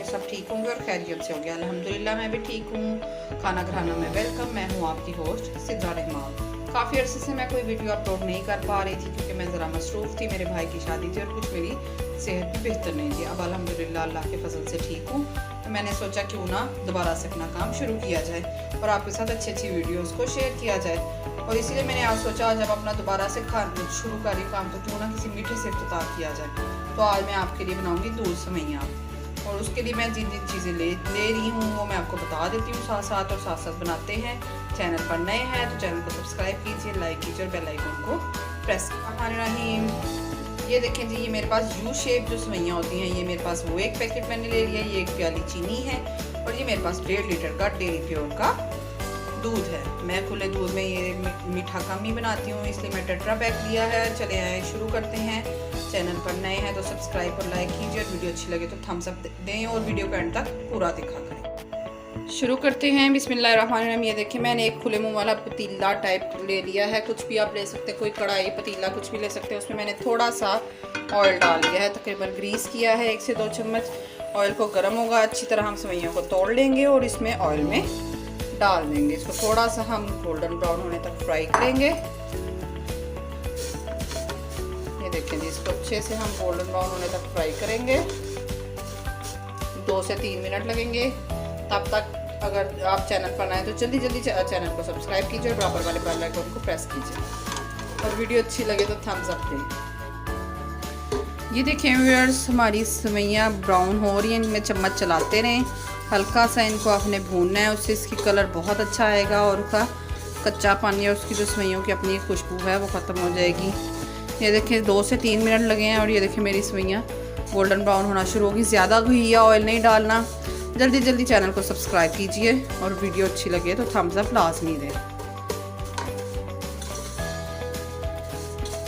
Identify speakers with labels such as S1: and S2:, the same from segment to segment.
S1: हैं सब ठीक होंगे और खैरियत से होंगे। अल्हम्दुलिल्लाह मैं भी ठीक हूँ। खाना घराना में वेलकम। मैं हूँ आपकी होस्ट सिद्रा रहमान। काफ़ी अर्से से मैं कोई वीडियो अपलोड नहीं कर पा रही थी क्योंकि मैं ज़रा मसरूफ़ थी, मेरे भाई की शादी थी और कुछ मेरी सेहत भी बेहतर नहीं थी। अब अल्हम्दुलिल्लाह अल्लाह के फजल से ठीक हूँ, तो मैंने सोचा क्यों ना दोबारा से अपना काम शुरू किया जाए और आपके साथ अच्छी अच्छी वीडियोज़ को शेयर किया जाए। और इसीलिए मैंने आज सोचा जब अपना दोबारा से शुरू करी काम तो क्यों ना किसी मीठे से इफ्तितार किया जाए। तो आज मैं आपके लिए बनाऊंगी दूध सेवइयाँ और उसके लिए मैं जिन जिन चीज़ें ले रही हूँ वो मैं आपको बता देती हूँ साथ साथ, और साथ साथ बनाते हैं। चैनल पर नए हैं तो चैनल को सब्सक्राइब कीजिए, लाइक कीजिए और बेल आइकन को प्रेस कीजिए। ये देखें जी, ये मेरे पास यू शेप जो सेवइयाँ होती हैं, ये मेरे पास वो एक पैकेट मैंने ले लिया। ये 1 प्याली चीनी है और ये मेरे पास 1.5 लीटर का डेयरी प्योर का दूध है। मैं खुले दूध में ये मीठा कम ही बनाती हूँ, इसलिए मैं टेट्रा पैक लिया है। चले आए शुरू करते हैं। चैनल पर नए हैं तो सब्सक्राइब और लाइक कीजिए और वीडियो अच्छी लगे तो थम्स अप दें और वीडियो को एंड तक पूरा दिखा करें। शुरू करते हैं। बिस्मिल्लाहिर्रहमानिर्रहीम। ये देखिए मैंने एक खुले मुंह वाला पतीला टाइप ले लिया है, कुछ भी आप ले सकते हैं, कोई कढ़ाई पतीला कुछ भी ले सकते हैं। उसमें मैंने थोड़ा सा ऑयल डाल दिया है, तकरीबन ग्रीस किया है 1 से 2 चम्मच। ऑयल को गर्म होगा, अच्छी तरह हम सेवइयों को तोड़ लेंगे और इसमें ऑयल में डाल देंगे। इसको थोड़ा सा हम गोल्डन ब्राउन होने तक फ्राई करेंगे। ये देखें जी, इसको अच्छे से हम गोल्डन ब्राउन होने तक फ्राई करेंगे। 2 से 3 मिनट लगेंगे। तब तक अगर आप चैनल पर आए तो जल्दी जल्दी चैनल को सब्सक्राइब कीजिए और बराबर वाले बेल आइकन को प्रेस कीजिए और वीडियो अच्छी लगे तो थम्स अप दें। ये देखें व्यूअर्स, हमारी सेवइयाँ ब्राउन हो रही हैं, इनमें चम्मच चलाते रहें। हल्का सा इनको आपने भूनना है, उससे इसकी कलर बहुत अच्छा आएगा और उसका कच्चा पानी है, उसकी जो सेवइयों की अपनी खुशबू है वो ख़त्म हो जाएगी। ये देखें 2 से 3 मिनट लगे हैं और ये देखें मेरी सेवइयाँ गोल्डन ब्राउन होना शुरू होगी। ज़्यादा घी या ऑयल नहीं डालना। जल्दी जल्दी चैनल को सब्सक्राइब कीजिए और वीडियो अच्छी लगे तो थम्स अप लाजमी दें।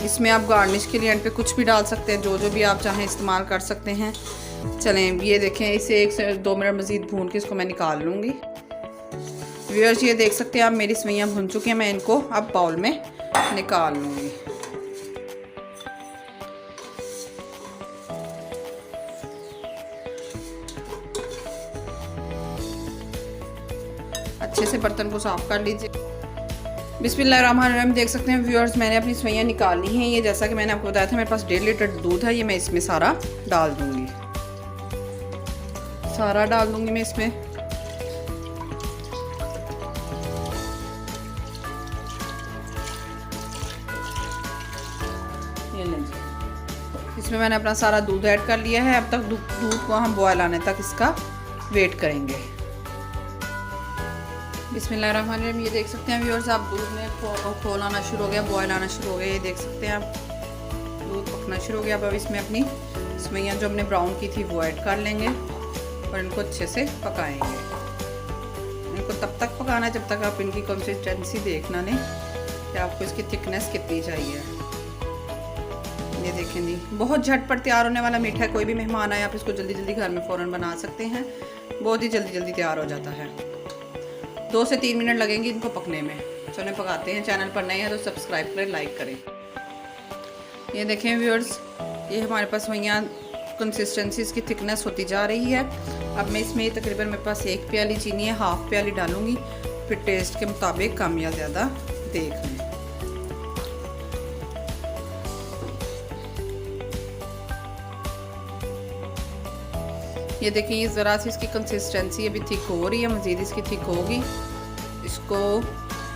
S1: इसमें आप गार्निश के लिए एंड पे कुछ भी डाल सकते हैं, जो जो भी आप चाहें इस्तेमाल कर सकते हैं। चलें ये देखें, इसे 1 से 2 मिनट मज़ीद भून के इसको मैं निकाल लूँगी। व्यूअर्स ये देख सकते हैं आप मेरी सेवइयाँ भून चुकी हैं, मैं इनको अब बाउल में निकाल लूँगी। अच्छे से बर्तन को साफ कर लीजिए। बिस्मिल्लाहिर्रहमानिर्रहीम। देख सकते हैं व्यूअर्स, मैंने अपनी सेवइयाँ निकाल ली हैं। ये जैसा कि मैंने आपको बताया था मेरे पास 1.5 लीटर दूध है, ये मैं इसमें सारा डाल दूँगी। सारा डाल दूंगी मैं इसमें। ये लीजिए, इसमें मैंने अपना सारा दूध ऐड कर लिया है। अब तक दूध को हम बॉयल आने तक इसका वेट करेंगे। बिस्मिल्लाहिर्रहमानिर्रहीम। ये देख सकते हैं व्यूअर्स, आप दूध में खोल आना शुरू हो गया, बॉयल आना शुरू हो गया। ये देख सकते हैं आप दूध पकना शुरू हो गया। अब इसमें अपनी सेवइयाँ जो हमने ब्राउन की थी वो ऐड कर लेंगे और इनको अच्छे से पकाएंगे। इनको तब तक पकाना जब तक आप इनकी कंसिस्टेंसी देखना नहीं कि आपको इसकी थिकनेस कितनी चाहिए। ये देखें जी, बहुत झटपट तैयार होने वाला मीठा है। कोई भी मेहमान आए आप इसको जल्दी जल्दी घर में फ़ौरन बना सकते हैं, बहुत ही जल्दी जल्दी तैयार हो जाता है। 2 से 3 मिनट लगेंगे इनको पकने में। चलो पकाते हैं। चैनल पर नए हैं तो सब्सक्राइब करें, लाइक करें। ये देखें व्यूअर्स, ये हमारे पास सेवइयाँ कंसिस्टेंसी इसकी थिकनेस होती जा रही है। अब मैं इसमें तकरीबन मेरे पास 1 प्याली चीनी है, 1/2 प्याली डालूंगी, फिर टेस्ट के मुताबिक कम या ज़्यादा देख लें। ये देखिए, ये ज़रा सी इसकी कंसिस्टेंसी अभी थिक हो रही है, मज़ीद इसकी थिक होगी। इसको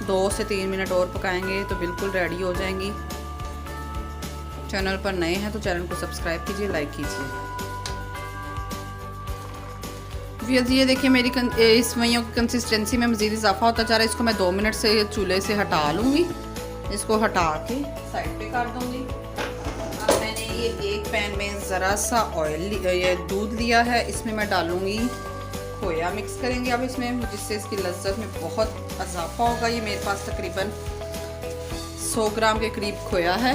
S1: 2 से 3 मिनट और पकाएंगे तो बिल्कुल रेडी हो जाएंगी। चैनल पर नए हैं तो चैनल को सब्सक्राइब कीजिए, लाइक कीजिए। ये देखिए मेरी इस सेवइयों की कंसिस्टेंसी में मज़ीद इजाफा होता जा रहा है। इसको मैं 2 मिनट से चूल्हे से हटा लूँगी। इसको हटा के साइड पे कर दूँगी। अब मैंने ये एक पैन में ज़रा सा ये दूध लिया है, इसमें मैं डालूँगी खोया। मिक्स करेंगे अब इसमें, जिससे इसकी लज्जत में बहुत इजाफा होगा। ये मेरे पास तकरीबन 100 ग्राम के करीब खोया है,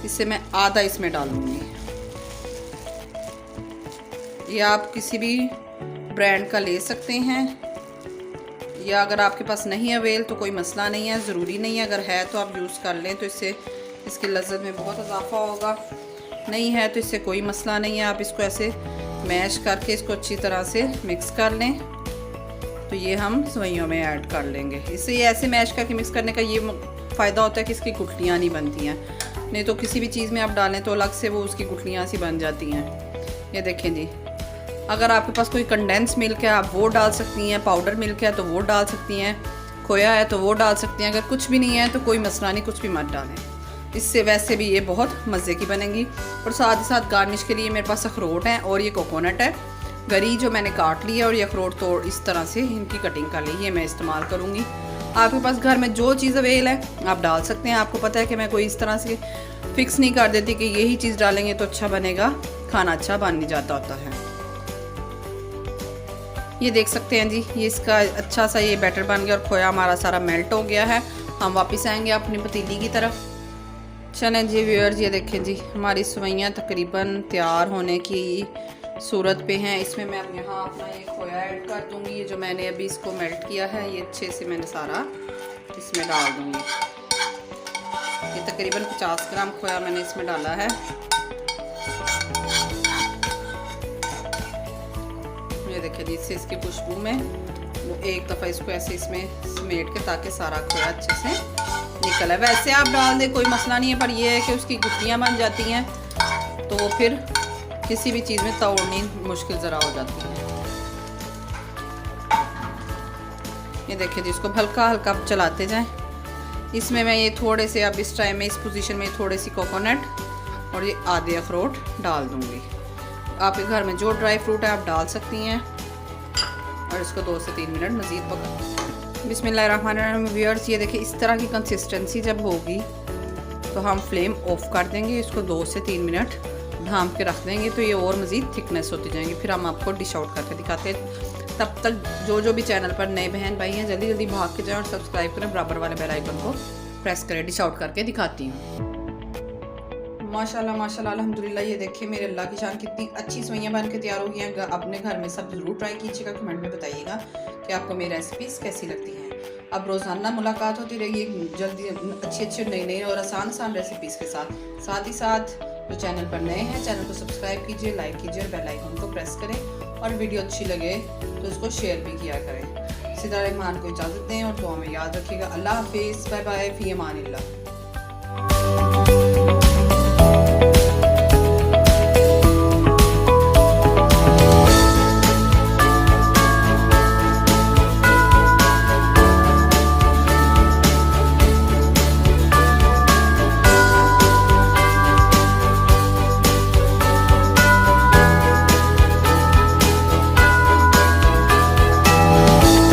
S1: इससे मैं आधा इसमें डालूँगी। ये आप किसी भी ब्रांड का ले सकते हैं, या अगर आपके पास नहीं अवेल तो कोई मसला नहीं है, ज़रूरी नहीं है। अगर है तो आप यूज़ कर लें, तो इससे इसकी लज्जत में बहुत इजाफा होगा। नहीं है तो इससे कोई मसला नहीं है, आप इसको ऐसे मैश करके इसको अच्छी तरह से मिक्स कर लें। तो ये हम सेवइयों में ऐड कर लेंगे। इससे ये ऐसे मैश करके मिक्स करने का ये फ़ायदा होता है कि इसकी गुठलियाँ नहीं बनती हैं, नहीं तो किसी भी चीज़ में आप डालें तो अलग से वो उसकी गुठलियाँ सी बन जाती हैं। ये देखें जी, अगर आपके पास कोई कंडेंस मिल्क है आप वो डाल सकती हैं, पाउडर मिल्क है तो वो डाल सकती हैं, खोया है तो वो डाल सकती हैं। अगर कुछ भी नहीं है तो कोई मसला नहीं, कुछ भी मत डालें। इससे वैसे भी ये बहुत मज़े की बनेंगी। और साथ ही साथ गार्निश के लिए मेरे पास अखरोट हैं और ये कोकोनट है, गरी जो मैंने काट ली है, और ये अखरोट तो इस तरह से इनकी कटिंग कर ली, ये मैं इस्तेमाल करूँगी। आपके पास घर में जो चीज़ अवेल है आप डाल सकते हैं। आपको पता है कि मैं कोई इस तरह से फिक्स नहीं कर देती कि यही चीज़ डालेंगे तो अच्छा बनेगा, खाना अच्छा बन नहीं जाता होता है। ये देख सकते हैं जी, ये इसका अच्छा सा ये बैटर बन गया और खोया हमारा सारा मेल्ट हो गया है। हम वापस आएंगे अपनी पतीली की तरफ। चलें जी व्यूअर्स, ये देखें जी, हमारी सेवइयाँ तकरीबन तैयार होने की सूरत पे हैं। इसमें मैं अब यहाँ अपना ये खोया ऐड कर दूँगी। ये जो मैंने अभी इसको मेल्ट किया है ये अच्छे से मैंने सारा इसमें डाल दूँगी। ये तकरीबन 50 ग्राम खोया मैंने इसमें डाला है। ये देखिए जी, इससे इसकी खुशबू में वो एक दफ़ा इसको ऐसे इसमें समेट के ताकि सारा खोया अच्छे से निकल है। वैसे आप डाल दें कोई मसला नहीं है, पर यह है कि उसकी गुठलियाँ बन जाती हैं तो वो फिर किसी भी चीज़ में तोड़नी मुश्किल ज़रा हो जाती है। ये देखिए जी, इसको हल्का हल्का चलाते जाएं। इसमें मैं ये थोड़े से अब इस टाइम में इस पोजीशन में थोड़ी सी कोकोनट और ये आधे अखरोट डाल दूँगी। आपके घर में जो ड्राई फ्रूट है आप डाल सकती हैं और इसको 2 से 3 मिनट मज़ीद पका। बिस्मिल्लाहिर्रहमानिर्रहीम व्यूअर्स, ये देखिए इस तरह की कंसिस्टेंसी जब होगी तो हम फ्लेम ऑफ कर देंगे। इसको 2 से 3 मिनट ढाँप के रख देंगे तो ये और मज़ीद थिकनेस होती जाएंगी। फिर हम आपको डिश आउट करके दिखाते हैं। तब तक जो भी चैनल पर नए बहन भाई हैं जल्दी जल्दी भाग के जाएं और सब्सक्राइब करें, बराबर वाले बेल आइकन को प्रेस करें। डिश आउट करके दिखाती हूँ। माशाल्लाह माशाल्लाह अल्हम्दुलिल्लाह, ये देखिए मेरे अल्लाह की शान कितनी अच्छी सेवइयाँ बन के तैयार हो गई हैं। अपने घर में सब ज़रूर ट्राई कीजिएगा, कमेंट में बताइएगा कि आपको मेरी रेसिपीज़ कैसी लगती हैं। अब रोज़ाना मुलाकात होती रहेगी जल्दी अच्छी नई और आसान रेसिपीज़ के साथ ही साथ जो चैनल पर नए हैं चैनल को सब्सक्राइब कीजिए, लाइक कीजिए और बेल आइकन को प्रेस करें, और वीडियो अच्छी लगे तो उसको शेयर भी किया करें। सिद्रा रहमान को इजाज़त दें और दुआ में याद रखिएगा। अल्लाह हाफिज़, बाय बाय, फ़ी अमानिल्लाह।